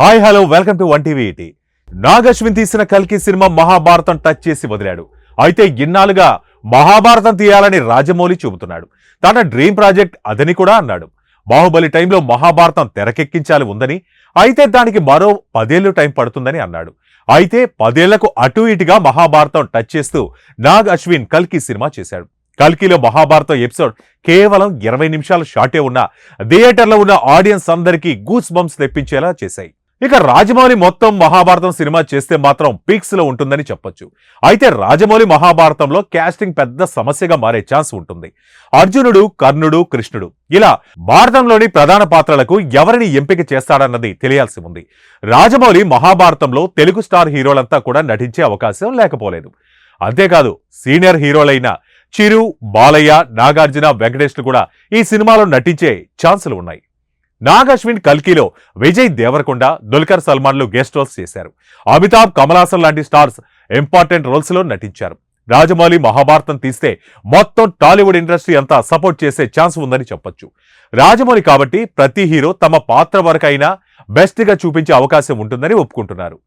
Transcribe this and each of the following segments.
Hi hello welcome to one TV ET. Nag Ashwin తీసిన కల్కి cinema Mahabharatam touch చేసి వదిలాడు. అయితే ఇన్నాళ్ళుగా మహాభారతం తీయాలని రాజమౌళి చెబుతున్నాడు. తన డ్రీమ్ ప్రాజెక్ట్ అదని కూడా అన్నాడు. బాహుబలి టైంలో మహాభారతం తెరకెక్కించాలి ఉందని, అయితే దానికి మరో 10 ఏళ్లు టైం పడుతుందని అన్నాడు. అయితే 10 ఏళ్లకు అటు ఇటుగా మహాభారతం టచ్ చేస్తూ నాగ్ అశ్విన్ కల్కి సినిమా చేశాడు. కల్కిలో మహాభారతం ఎపిసోడ్ కేవలం 20 నిమిషాల షాటే ఉన్న థియేటర్లో ఉన్న ఆడియన్స్ అందరికీ గూస్ బంప్స్ తెప్పించేలా చేశాయి. ఇక రాజమౌళి మొత్తం మహాభారతం సినిమా చేస్తే మాత్రం పీక్స్ లో ఉంటుందని చెప్పొచ్చు. అయితే రాజమౌళి మహాభారతంలో కాస్టింగ్ పెద్ద సమస్యగా మారే ఛాన్స్ ఉంటుంది. అర్జునుడు, కర్ణుడు, కృష్ణుడు ఇలా భారతంలోని ప్రధాన పాత్రలకు ఎవరిని ఎంపిక చేస్తాడన్నది తెలియాల్సి ఉంది. రాజమౌళి మహాభారతంలో తెలుగు స్టార్ హీరోలంతా కూడా నటించే అవకాశం లేకపోలేదు. అంతేకాదు సీనియర్ హీరోలైన చిరు, బాలయ్య, నాగార్జున, వెంకటేష్లు కూడా ఈ సినిమాలో నటించే ఛాన్సులు ఉన్నాయి. నాగ్ అశ్విన్ కల్కిలో విజయ్ దేవరకొండ, దుల్కర్ సల్మాన్లు గెస్ట్ రోల్స్ చేశారు. అమితాబ్, కమల్ హాసన్ లాంటి స్టార్స్ ఇంపార్టెంట్ రోల్స్ లో నటించారు. రాజమౌళి మహాభారతం తీస్తే మొత్తం టాలీవుడ్ ఇండస్ట్రీ అంతా సపోర్ట్ చేసే ఛాన్స్ ఉందని చెప్పొచ్చు. రాజమౌళి కాబట్టి ప్రతి హీరో తమ పాత్ర వరకైనా బెస్ట్ గా చూపించే అవకాశం ఉంటుందని ఒప్పుకుంటున్నారు.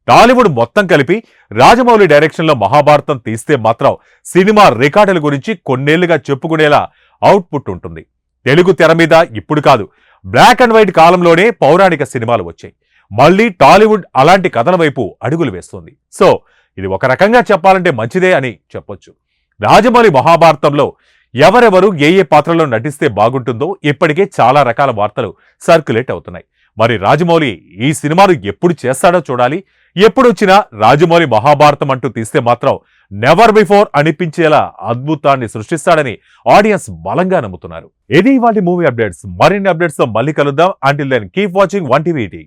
టాలీవుడ్ మొత్తం కలిపి రాజమౌళి డైరెక్షన్ లో మహాభారతం తీస్తే మాత్రం సినిమా రికార్డుల గురించి కొన్నేళ్లుగా చెప్పుకునేలా అవుట్పుట్ ఉంటుంది. తెలుగు తెర మీద ఇప్పుడు కాదు, బ్లాక్ అండ్ వైట్ కాలంలోనే పౌరాణిక సినిమాలు వచ్చాయి. మళ్ళీ టాలీవుడ్ అలాంటి కథల వైపు అడుగులు వేస్తుంది. సో ఇది ఒక రకంగా చెప్పాలంటే మంచిదే అని చెప్పొచ్చు. రాజమౌళి మహాభారతంలో ఎవరెవరు ఏ పాత్రలో నటిస్తే బాగుంటుందో ఇప్పటికే చాలా రకాల వార్తలు సర్క్యులేట్ అవుతున్నాయి. మరి రాజమౌళి ఈ సినిమాను ఎప్పుడు చేస్తాడో చూడాలి. ఎప్పుడు వచ్చినా రాజమౌళి మహాభారతం అంటూ తీస్తే మాత్రం నెవర్ బిఫోర్ అనిపించేలా అద్భుతాన్ని సృష్టిస్తాడని ఆడియన్స్ బలంగా నమ్ముతున్నారు. ఇది ఇవాళ మూవీ అప్డేట్స్. మరిన్ని అప్డేట్స్ తో మళ్ళీ కలుద్దాం. Until then keep watching one TV.